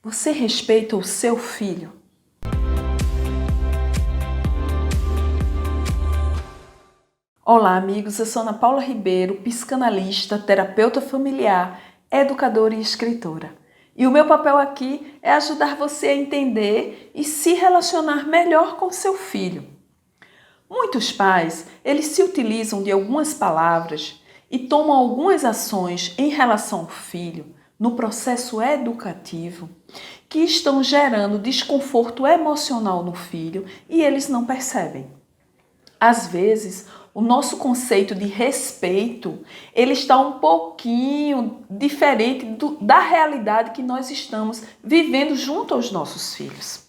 Você respeita o seu filho? Olá, amigos. Eu sou Ana Paula Ribeiro, psicanalista, terapeuta familiar, educadora e escritora. E o meu papel aqui é ajudar você a entender e se relacionar melhor com seu filho. Muitos pais, eles se utilizam de algumas palavras e tomam algumas ações em relação ao filho, no processo educativo, que estão gerando desconforto emocional no filho e eles não percebem. Às vezes, o nosso conceito de respeito, ele está um pouquinho diferente da realidade que nós estamos vivendo junto aos nossos filhos.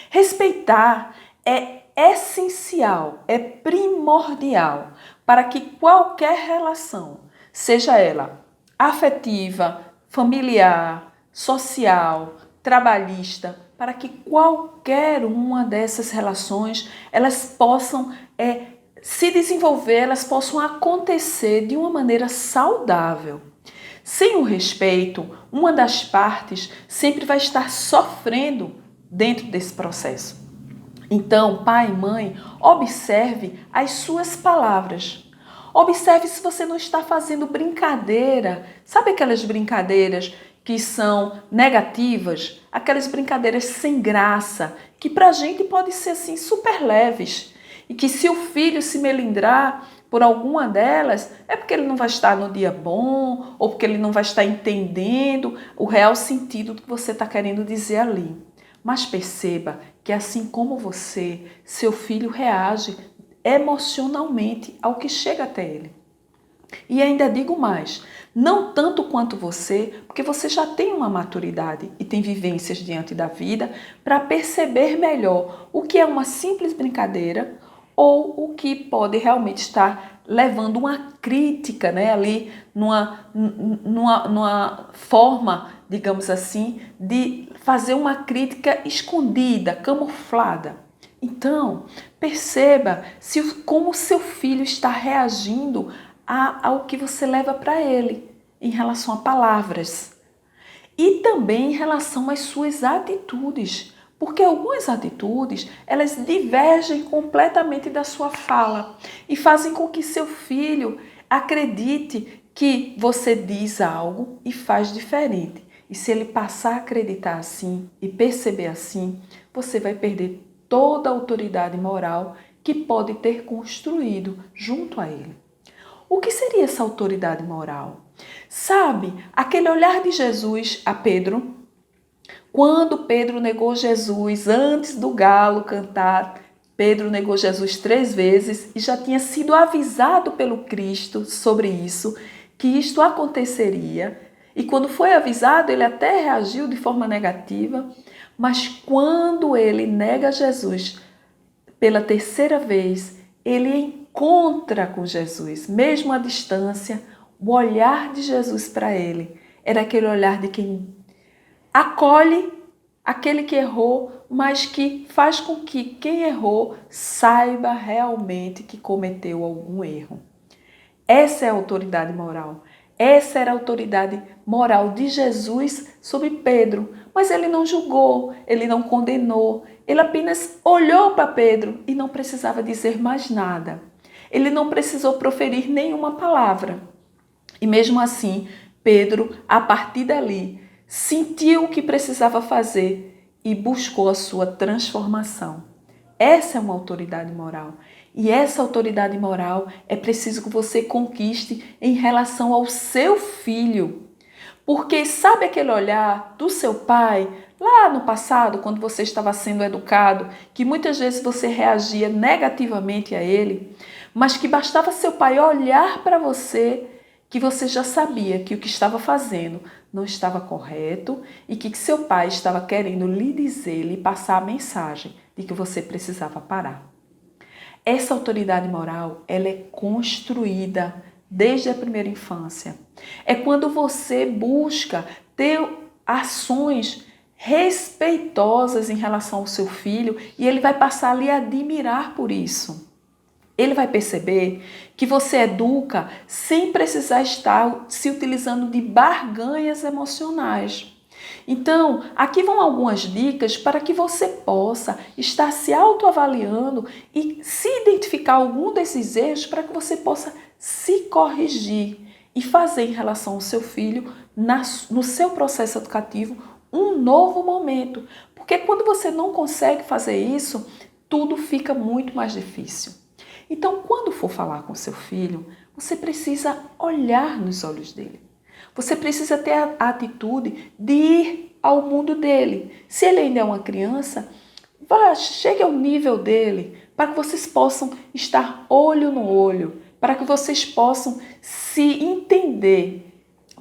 Respeitar é essencial, é primordial para que qualquer relação, seja ela afetiva, familiar, social, trabalhista, para que qualquer uma dessas relações elas possam se desenvolver, elas possam acontecer de uma maneira saudável. Sem o respeito, uma das partes sempre vai estar sofrendo dentro desse processo. Então, pai e mãe, observe as suas palavras. Observe se você não está fazendo brincadeira. Sabe aquelas brincadeiras que são negativas? Aquelas brincadeiras sem graça, que pra gente pode ser assim super leves. E que se o filho se melindrar por alguma delas, é porque ele não vai estar no dia bom, ou porque ele não vai estar entendendo o real sentido do que você está querendo dizer ali. Mas perceba que assim como você, seu filho reage emocionalmente ao que chega até ele. E ainda digo mais, não tanto quanto você, porque você já tem uma maturidade e tem vivências diante da vida para perceber melhor o que é uma simples brincadeira ou o que pode realmente estar levando uma crítica, ali numa forma, digamos assim, de fazer uma crítica escondida, camuflada. Então, perceba como seu filho está reagindo ao que você leva para ele em relação a palavras e também em relação às suas atitudes, porque algumas atitudes elas divergem completamente da sua fala e fazem com que seu filho acredite que você diz algo e faz diferente. E se ele passar a acreditar assim e perceber assim, você vai perder toda a autoridade moral que pode ter construído junto a ele. O que seria essa autoridade moral? Sabe, aquele olhar de Jesus a Pedro, quando Pedro negou Jesus, antes do galo cantar, Pedro negou Jesus 3 vezes e já tinha sido avisado pelo Cristo sobre isso, que isto aconteceria. E quando foi avisado, ele até reagiu de forma negativa, mas quando ele nega Jesus pela 3ª vez, ele encontra com Jesus, mesmo à distância. O olhar de Jesus para ele era aquele olhar de quem acolhe aquele que errou, mas que faz com que quem errou saiba realmente que cometeu algum erro. Essa é a autoridade moral. Essa era a autoridade moral de Jesus sobre Pedro. Mas ele não julgou, ele não condenou, ele apenas olhou para Pedro e não precisava dizer mais nada. Ele não precisou proferir nenhuma palavra. E mesmo assim, Pedro, a partir dali, sentiu o que precisava fazer e buscou a sua transformação. Essa é uma autoridade moral. E essa autoridade moral é preciso que você conquiste em relação ao seu filho. Porque sabe aquele olhar do seu pai, lá no passado, quando você estava sendo educado, que muitas vezes você reagia negativamente a ele, mas que bastava seu pai olhar para você, que você já sabia que o que estava fazendo não estava correto e que seu pai estava querendo lhe dizer, lhe passar a mensagem de que você precisava parar. Essa autoridade moral, ela é construída desde a primeira infância. É quando você busca ter ações respeitosas em relação ao seu filho e ele vai passar a lhe admirar por isso. Ele vai perceber que você educa sem precisar estar se utilizando de barganhas emocionais. Então, aqui vão algumas dicas para que você possa estar se autoavaliando e se identificar algum desses erros para que você possa se corrigir e fazer em relação ao seu filho, no seu processo educativo, um novo momento. Porque quando você não consegue fazer isso, tudo fica muito mais difícil. Então, quando for falar com seu filho, você precisa olhar nos olhos dele. Você precisa ter a atitude de ir ao mundo dele. Se ele ainda é uma criança, chegue ao nível dele, para que vocês possam estar olho no olho, para que vocês possam se entender,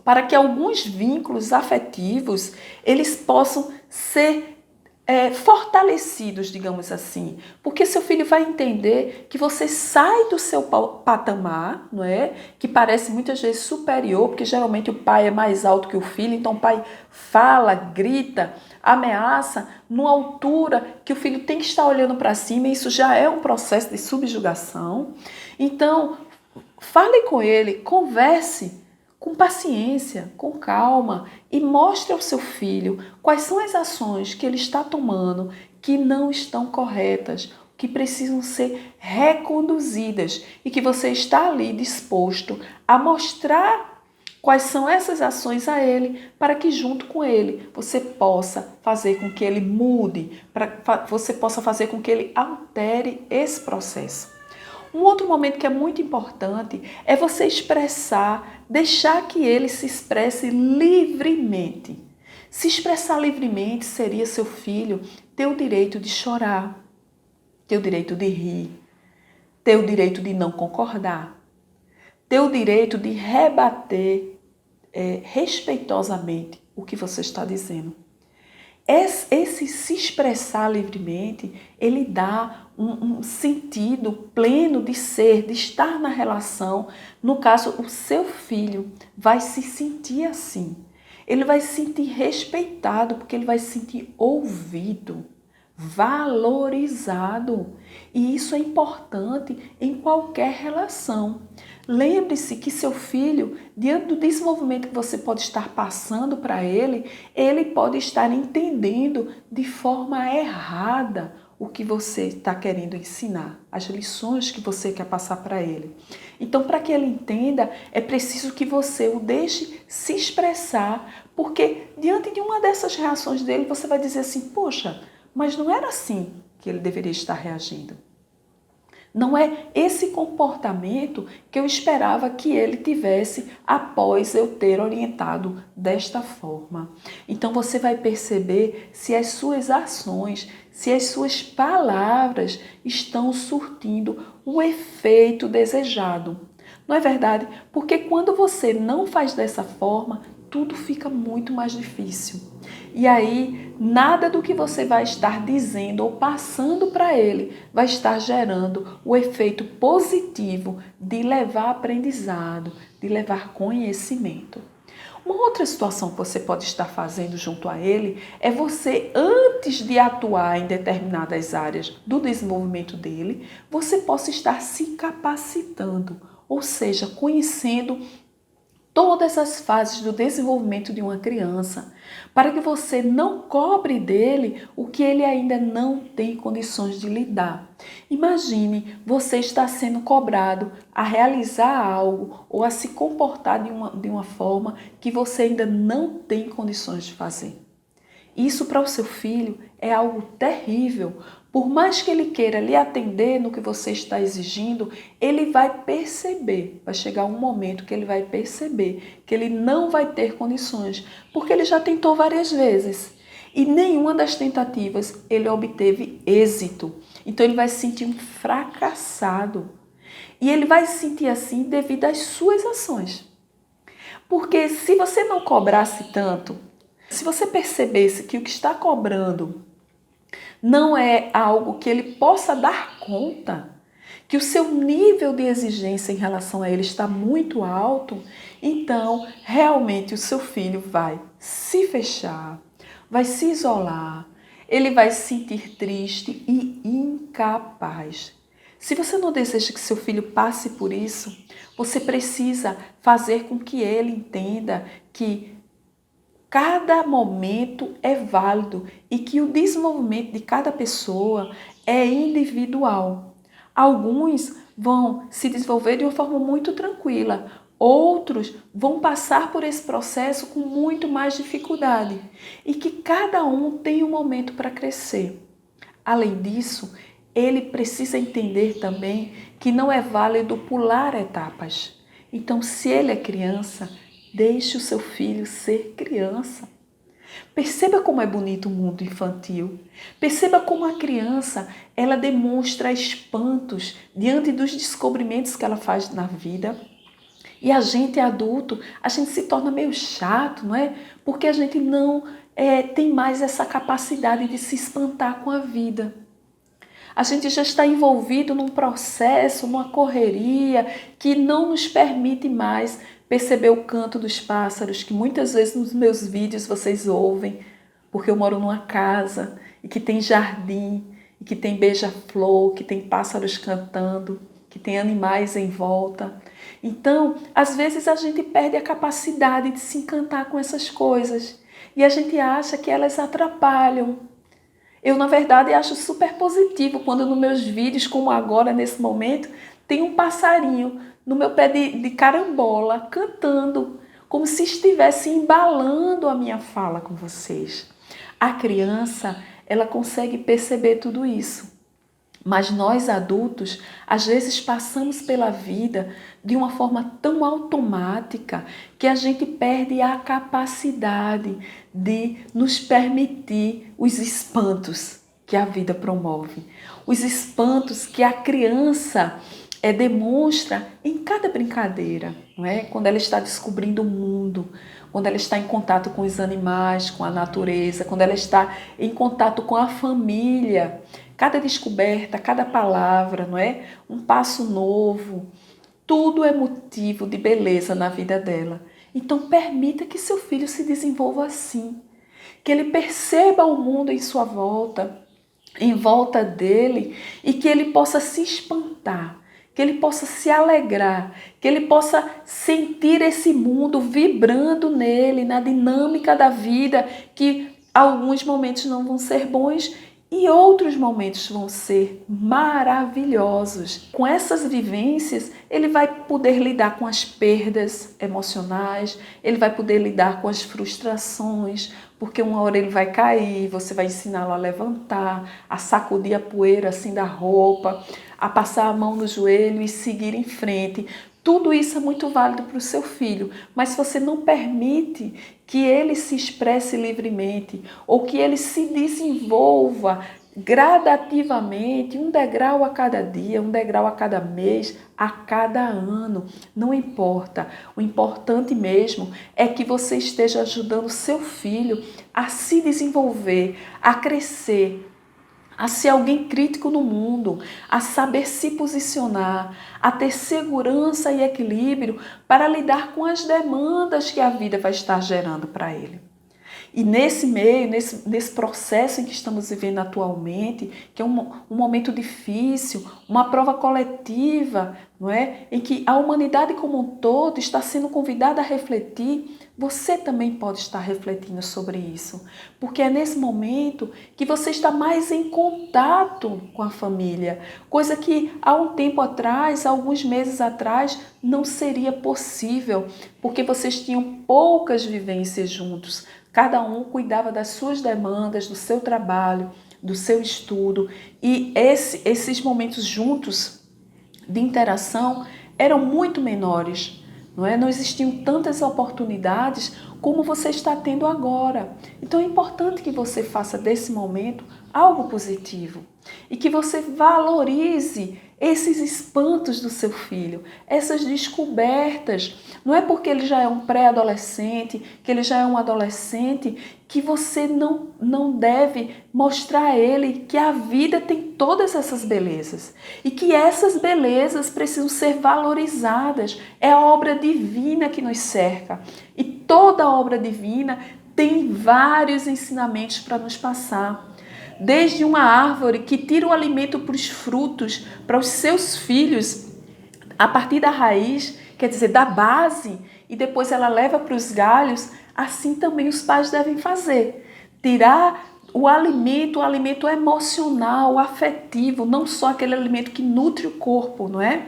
para que alguns vínculos afetivos eles possam ser fortalecidos, digamos assim, porque seu filho vai entender que você sai do seu patamar, não é? Que parece muitas vezes superior, porque geralmente o pai é mais alto que o filho, então o pai fala, grita, ameaça numa altura que o filho tem que estar olhando para cima, e isso já é um processo de subjugação. Então, fale com ele, converse com paciência, com calma, e mostre ao seu filho quais são as ações que ele está tomando que não estão corretas, que precisam ser reconduzidas, e que você está ali disposto a mostrar quais são essas ações a ele, para que junto com ele você possa fazer com que ele mude, para que você possa fazer com que ele altere esse processo. Um outro momento que é muito importante é você expressar, deixar que ele se expresse livremente. Se expressar livremente seria seu filho ter o direito de chorar, ter o direito de rir, ter o direito de não concordar, ter o direito de rebater respeitosamente o que você está dizendo. Esse se expressar livremente, ele dá um sentido pleno de ser, de estar na relação. No caso, o seu filho vai se sentir assim. Ele vai se sentir respeitado, porque ele vai se sentir ouvido, valorizado. E isso é importante em qualquer relação. Lembre-se que seu filho, diante do desenvolvimento que você pode estar passando para ele pode estar entendendo de forma errada o que você está querendo ensinar, as lições que você quer passar para ele. Então, para que ele entenda, é preciso que você o deixe se expressar, porque diante de uma dessas reações dele, você vai dizer assim, poxa, mas não era assim que ele deveria estar reagindo. Não é esse comportamento que eu esperava que ele tivesse após eu ter orientado desta forma. Então você vai perceber se as suas ações, se as suas palavras estão surtindo o efeito desejado. Não é verdade? Porque quando você não faz dessa forma, tudo fica muito mais difícil. E aí, nada do que você vai estar dizendo ou passando para ele vai estar gerando o efeito positivo de levar aprendizado, de levar conhecimento. Uma outra situação que você pode estar fazendo junto a ele é você, antes de atuar em determinadas áreas do desenvolvimento dele, você possa estar se capacitando, ou seja, conhecendo todas as fases do desenvolvimento de uma criança, para que você não cobre dele o que ele ainda não tem condições de lidar. Imagine você estar sendo cobrado a realizar algo ou a se comportar de uma forma que você ainda não tem condições de fazer. Isso para o seu filho é algo terrível. Por mais que ele queira lhe atender no que você está exigindo, ele vai perceber, vai chegar um momento que ele vai perceber que ele não vai ter condições, porque ele já tentou várias vezes e nenhuma das tentativas ele obteve êxito. Então ele vai se sentir um fracassado e ele vai se sentir assim devido às suas ações. Porque se você não cobrasse tanto, se você percebesse que o que está cobrando não é algo que ele possa dar conta, que o seu nível de exigência em relação a ele está muito alto, então realmente o seu filho vai se fechar, vai se isolar, ele vai se sentir triste e incapaz. Se você não deseja que seu filho passe por isso, você precisa fazer com que ele entenda que cada momento é válido e que o desenvolvimento de cada pessoa é individual. Alguns vão se desenvolver de uma forma muito tranquila, outros vão passar por esse processo com muito mais dificuldade e que cada um tem um momento para crescer. Além disso, ele precisa entender também que não é válido pular etapas. Então, se ele é criança, deixe o seu filho ser criança. Perceba como é bonito o mundo infantil. Perceba como a criança, ela demonstra espantos diante dos descobrimentos que ela faz na vida. E a gente adulto, a gente se torna meio chato, não é? Porque a gente não tem mais essa capacidade de se espantar com a vida. A gente já está envolvido num processo, numa correria que não nos permite mais perceber o canto dos pássaros, que muitas vezes nos meus vídeos vocês ouvem, porque eu moro numa casa e que tem jardim, e que tem beija-flor, que tem pássaros cantando, que tem animais em volta. Então, às vezes a gente perde a capacidade de se encantar com essas coisas e a gente acha que elas atrapalham. Eu, na verdade, acho super positivo quando nos meus vídeos, como agora, nesse momento, tem um passarinho no meu pé de carambola, cantando, como se estivesse embalando a minha fala com vocês. A criança, ela consegue perceber tudo isso. Mas nós adultos, às vezes passamos pela vida de uma forma tão automática que a gente perde a capacidade de nos permitir os espantos que a vida promove. Os espantos que a criança demonstra em cada brincadeira, não é? Quando ela está descobrindo o mundo, quando ela está em contato com os animais, com a natureza, quando ela está em contato com a família. Cada descoberta, cada palavra, não é? Um passo novo, tudo é motivo de beleza na vida dela. Então permita que seu filho se desenvolva assim, que ele perceba o mundo em sua volta, em volta dele, e que ele possa se espantar, que ele possa se alegrar, que ele possa sentir esse mundo vibrando nele, na dinâmica da vida, que alguns momentos não vão ser bons e outros momentos vão ser maravilhosos. Com essas vivências, ele vai poder lidar com as perdas emocionais, ele vai poder lidar com as frustrações, porque uma hora ele vai cair, você vai ensiná-lo a levantar, a sacudir a poeira assim da roupa, a passar a mão no joelho e seguir em frente. Tudo isso é muito válido para o seu filho, mas se você não permite que ele se expresse livremente ou que ele se desenvolva gradativamente, um degrau a cada dia, um degrau a cada mês, a cada ano, não importa. O importante mesmo é que você esteja ajudando seu filho a se desenvolver, a crescer, a ser alguém crítico no mundo, a saber se posicionar, a ter segurança e equilíbrio para lidar com as demandas que a vida vai estar gerando para ele. E nesse meio, nesse processo em que estamos vivendo atualmente, que é um momento difícil, uma prova coletiva, não é? Em que a humanidade como um todo está sendo convidada a refletir, você também pode estar refletindo sobre isso. Porque é nesse momento que você está mais em contato com a família, coisa que há um tempo atrás, alguns meses atrás, não seria possível, porque vocês tinham poucas vivências juntos. Cada um cuidava das suas demandas, do seu trabalho, do seu estudo. E esses momentos juntos de interação eram muito menores. Não é? Não existiam tantas oportunidades como você está tendo agora. Então é importante que você faça desse momento algo positivo e que você valorize esses espantos do seu filho, essas descobertas. Não é porque ele já é um pré-adolescente, que ele já é um adolescente, que você não deve mostrar a ele que a vida tem todas essas belezas e que essas belezas precisam ser valorizadas. É a obra divina que nos cerca e toda obra divina tem vários ensinamentos para nos passar. Desde uma árvore que tira o alimento para os frutos, para os seus filhos, a partir da raiz, quer dizer, da base, e depois ela leva para os galhos, assim também os pais devem fazer. Tirar o alimento emocional, afetivo, não só aquele alimento que nutre o corpo, não é?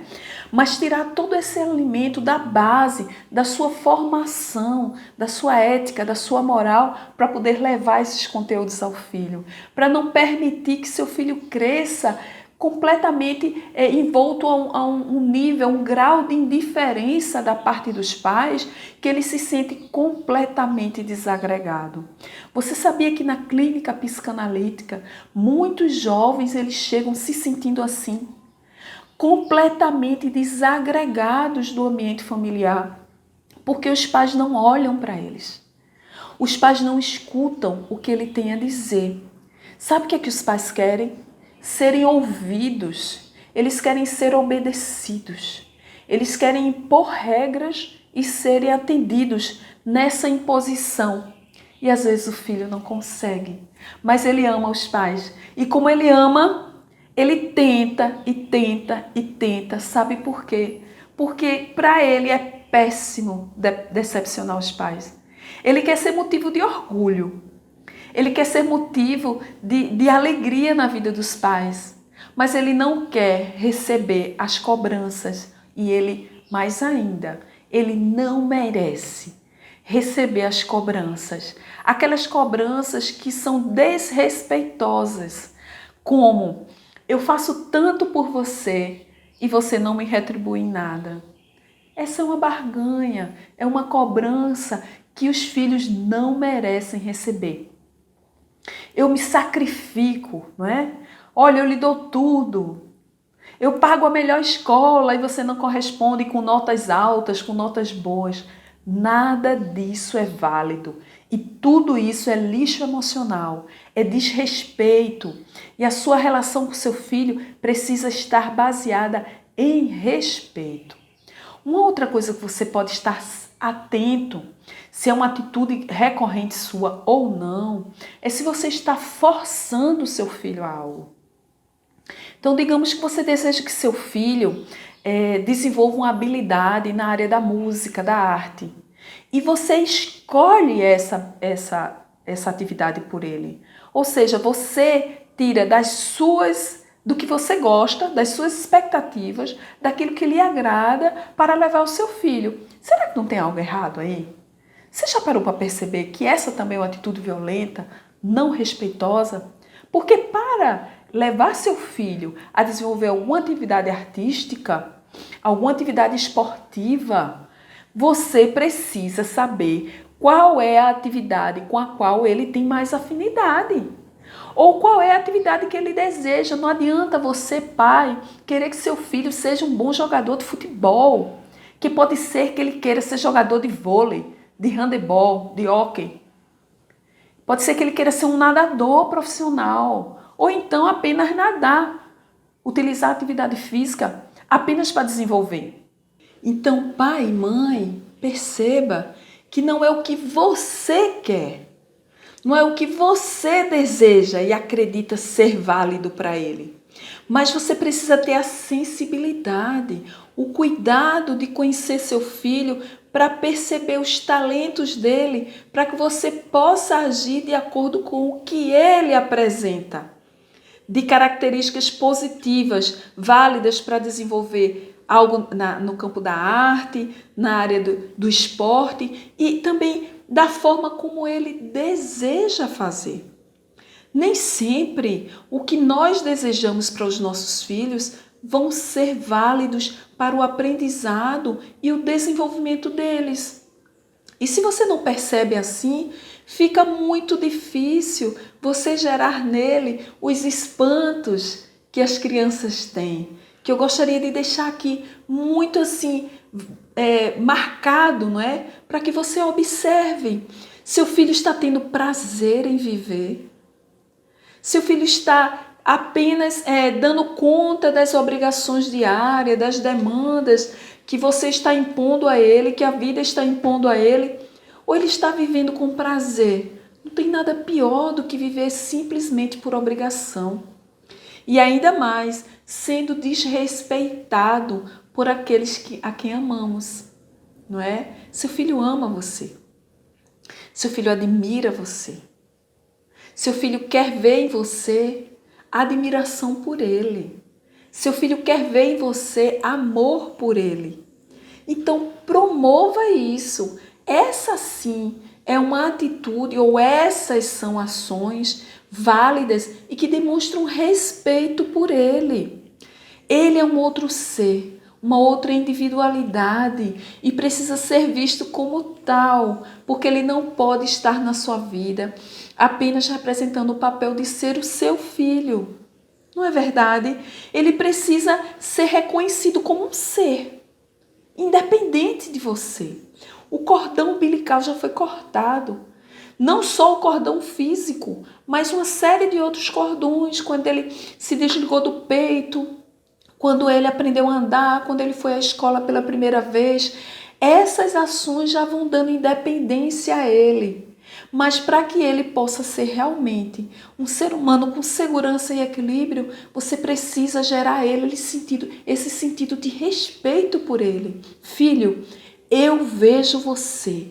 Mas tirar todo esse alimento da base, da sua formação, da sua ética, da sua moral, para poder levar esses conteúdos ao filho. Para não permitir que seu filho cresça completamente envolto a um nível, um grau de indiferença da parte dos pais, que ele se sente completamente desagregado. Você sabia que na clínica psicanalítica, muitos jovens eles chegam se sentindo assim, completamente desagregados do ambiente familiar, porque os pais não olham para eles. Os pais não escutam o que ele tem a dizer. Sabe o que é que os pais querem? Serem ouvidos. Eles querem ser obedecidos. Eles querem impor regras e serem atendidos nessa imposição. E às vezes o filho não consegue, mas ele ama os pais. E como ele ama, ele tenta e tenta e tenta. Sabe por quê? Porque para ele é péssimo decepcionar os pais. Ele quer ser motivo de orgulho. Ele quer ser motivo de alegria na vida dos pais. Mas ele não quer receber as cobranças. E ele, mais ainda, ele não merece receber as cobranças. Aquelas cobranças que são desrespeitosas. Como: eu faço tanto por você e você não me retribui em nada. Essa é uma barganha, é uma cobrança que os filhos não merecem receber. Eu me sacrifico, não é? Olha, eu lhe dou tudo. Eu pago a melhor escola e você não corresponde com notas altas, com notas boas. Nada disso é válido. E tudo isso é lixo emocional, é desrespeito. E a sua relação com seu filho precisa estar baseada em respeito. Uma outra coisa que você pode estar atento, se é uma atitude recorrente sua ou não, é se você está forçando o seu filho a algo. Então, digamos que você deseja que seu filho desenvolva uma habilidade na área da música, da arte, e você escolhe essa atividade por ele. Ou seja, você tira do que você gosta, das suas expectativas, daquilo que lhe agrada para levar o seu filho. Será que não tem algo errado aí? Você já parou para perceber que essa também é uma atitude violenta, não respeitosa? Porque para levar seu filho a desenvolver alguma atividade artística, alguma atividade esportiva, você precisa saber qual é a atividade com a qual ele tem mais afinidade. Ou qual é a atividade que ele deseja. Não adianta você, pai, querer que seu filho seja um bom jogador de futebol. Que pode ser que ele queira ser jogador de vôlei, de handebol, de hóquei. Pode ser que ele queira ser um nadador profissional. Ou então apenas nadar. Utilizar a atividade física apenas para desenvolver. Então, pai e mãe, perceba que não é o que você quer. Não é o que você deseja e acredita ser válido para ele. Mas você precisa ter a sensibilidade, o cuidado de conhecer seu filho para perceber os talentos dele, para que você possa agir de acordo com o que ele apresenta. De características positivas, válidas para desenvolver algo no campo da arte, na área do esporte e também da forma como ele deseja fazer. Nem sempre o que nós desejamos para os nossos filhos vão ser válidos para o aprendizado e o desenvolvimento deles. E se você não percebe assim, fica muito difícil você gerar nele os espantos que as crianças têm. Que eu gostaria de deixar aqui muito assim marcado, não é? Para que você observe. Seu filho está tendo prazer em viver. Seu filho está apenas dando conta das obrigações diárias, das demandas que você está impondo a ele, que a vida está impondo a ele, ou ele está vivendo com prazer. Não tem nada pior do que viver simplesmente por obrigação. E ainda mais, sendo desrespeitado por aqueles a quem amamos, não é? Seu filho ama você. Seu filho admira você. Seu filho quer ver em você admiração por ele. Seu filho quer ver em você amor por ele. Então, promova isso. Essa sim é uma atitude, ou essas são ações válidas e que demonstram respeito por ele. Ele é um outro ser, uma outra individualidade e precisa ser visto como tal, porque ele não pode estar na sua vida apenas representando o papel de ser o seu filho. Não é verdade? Ele precisa ser reconhecido como um ser, independente de você. O cordão umbilical já foi cortado. Não só o cordão físico, mas uma série de outros cordões, quando ele se desligou do peito, quando ele aprendeu a andar, quando ele foi à escola pela primeira vez. Essas ações já vão dando independência a ele. Mas para que ele possa ser realmente um ser humano com segurança e equilíbrio, você precisa gerar a ele esse sentido de respeito por ele. Filho, eu vejo você.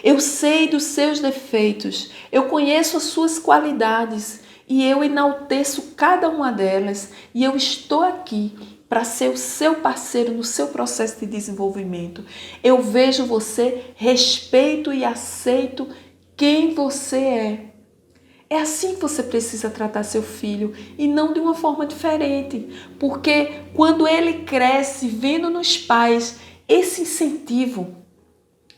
Eu sei dos seus defeitos. Eu conheço as suas qualidades. E eu enalteço cada uma delas. E eu estou aqui para ser o seu parceiro no seu processo de desenvolvimento. Eu vejo você, respeito e aceito quem você é. É assim que você precisa tratar seu filho e não de uma forma diferente, porque quando ele cresce vendo nos pais esse incentivo,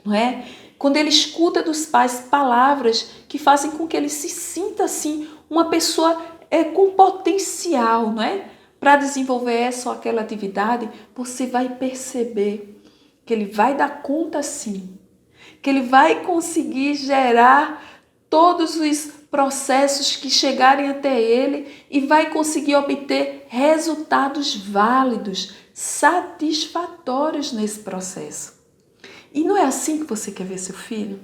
não é? Quando ele escuta dos pais palavras que fazem com que ele se sinta assim uma pessoa com potencial, não é? Para desenvolver essa ou aquela atividade, você vai perceber que ele vai dar conta sim, que ele vai conseguir gerar todos os processos que chegarem até ele e vai conseguir obter resultados válidos, satisfatórios nesse processo. E não é assim que você quer ver seu filho?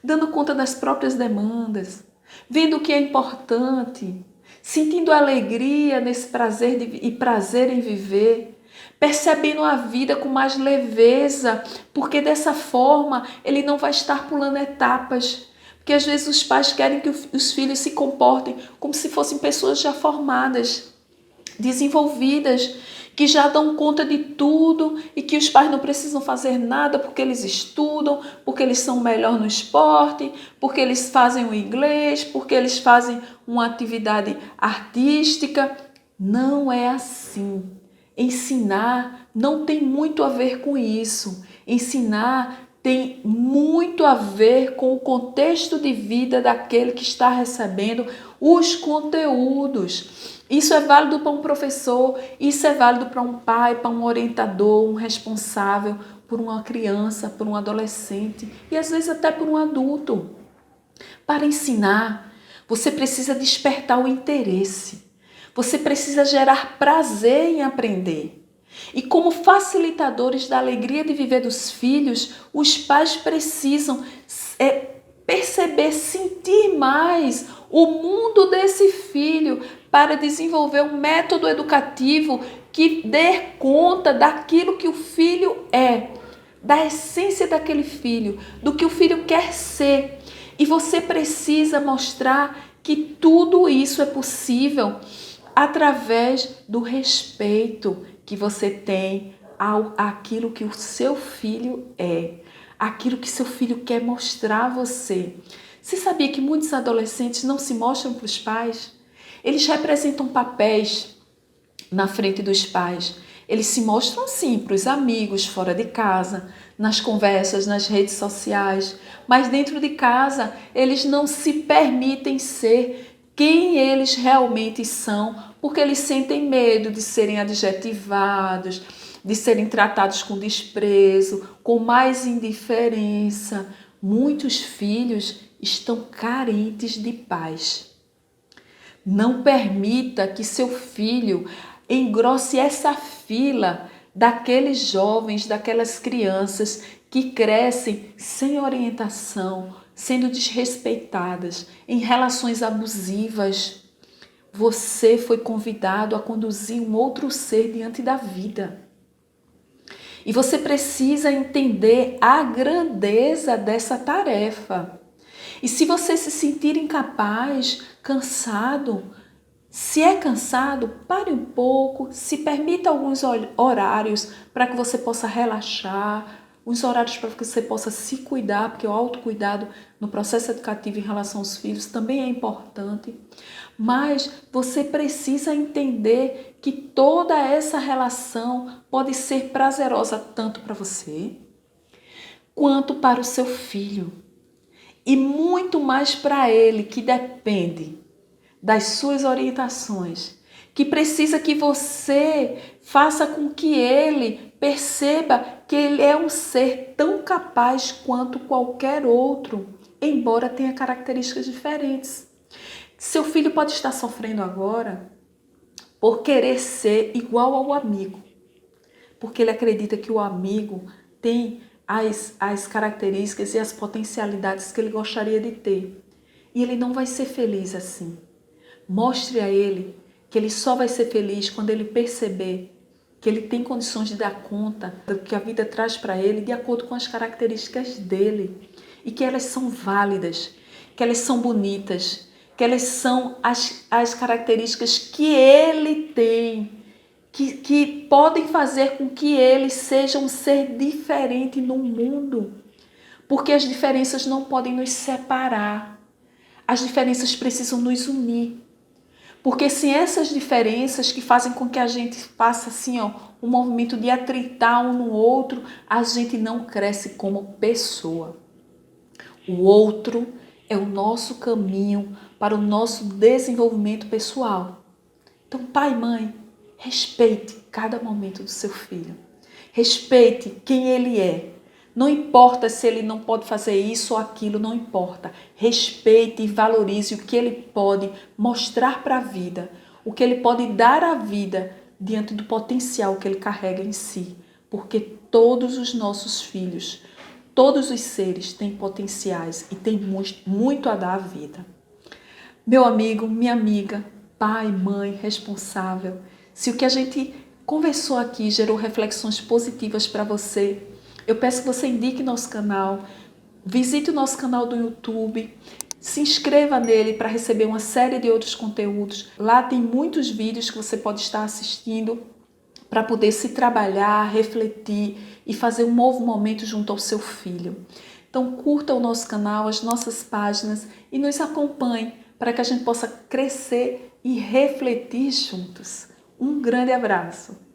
Dando conta das próprias demandas, vendo o que é importante, sentindo alegria nesse prazer e prazer em viver, percebendo a vida com mais leveza, porque dessa forma ele não vai estar pulando etapas. Porque às vezes os pais querem que os filhos se comportem como se fossem pessoas já formadas, desenvolvidas, que já dão conta de tudo e que os pais não precisam fazer nada porque eles estudam, porque eles são melhor no esporte, porque eles fazem o inglês, porque eles fazem uma atividade artística. Não é assim. Ensinar não tem muito a ver com isso. Ensinar tem muito a ver com o contexto de vida daquele que está recebendo os conteúdos. Isso é válido para um professor, isso é válido para um pai, para um orientador, um responsável por uma criança, por um adolescente e às vezes até por um adulto. Para ensinar, você precisa despertar o interesse. Você precisa gerar prazer em aprender. E como facilitadores da alegria de viver dos filhos, os pais precisam perceber, sentir mais o mundo desse filho para desenvolver um método educativo que dê conta daquilo que o filho é, da essência daquele filho, do que o filho quer ser. E você precisa mostrar que tudo isso é possível através do respeito que você tem àquilo que o seu filho é, aquilo que seu filho quer mostrar a você. Você sabia que muitos adolescentes não se mostram para os pais? Eles representam papéis na frente dos pais. Eles se mostram sim para os amigos fora de casa, nas conversas, nas redes sociais, mas dentro de casa eles não se permitem ser quem eles realmente são, porque eles sentem medo de serem adjetivados, de serem tratados com desprezo, com mais indiferença. Muitos filhos estão carentes de paz. Não permita que seu filho engrosse essa fila daqueles jovens, daquelas crianças que crescem sem orientação, sendo desrespeitadas, em relações abusivas. Você foi convidado a conduzir um outro ser diante da vida. E você precisa entender a grandeza dessa tarefa. E se você se sentir incapaz, cansado, se é cansado, pare um pouco, se permita alguns horários para que você possa relaxar, uns horários para que você possa se cuidar, porque o autocuidado no processo educativo em relação aos filhos também é importante. Mas você precisa entender que toda essa relação pode ser prazerosa tanto para você quanto para o seu filho. E muito mais para ele, que depende das suas orientações, que precisa que você faça com que ele perceba que ele é um ser tão capaz quanto qualquer outro, embora tenha características diferentes. Seu filho pode estar sofrendo agora por querer ser igual ao amigo, porque ele acredita que o amigo tem as características e as potencialidades que ele gostaria de ter. E ele não vai ser feliz assim. Mostre a ele que ele só vai ser feliz quando ele perceber que ele tem condições de dar conta do que a vida traz para ele de acordo com as características dele. E que elas são válidas, que elas são bonitas, que elas são as características que ele tem, que podem fazer com que ele seja um ser diferente no mundo. Porque as diferenças não podem nos separar. As diferenças precisam nos unir. Porque sem essas diferenças que fazem com que a gente faça assim, um movimento de atritar um no outro, a gente não cresce como pessoa. O outro é o nosso caminho para o nosso desenvolvimento pessoal. Então, pai e mãe, respeite cada momento do seu filho. Respeite quem ele é. Não importa se ele não pode fazer isso ou aquilo, não importa. Respeite e valorize o que ele pode mostrar para a vida, o que ele pode dar à vida diante do potencial que ele carrega em si. Porque todos os nossos filhos, todos os seres têm potenciais e têm muito a dar à vida. Meu amigo, minha amiga, pai, mãe, responsável, se o que a gente conversou aqui gerou reflexões positivas para você, eu peço que você indique nosso canal, visite o nosso canal do YouTube, se inscreva nele para receber uma série de outros conteúdos. Lá tem muitos vídeos que você pode estar assistindo para poder se trabalhar, refletir e fazer um novo momento junto ao seu filho. Então curta o nosso canal, as nossas páginas e nos acompanhe para que a gente possa crescer e refletir juntos. Um grande abraço!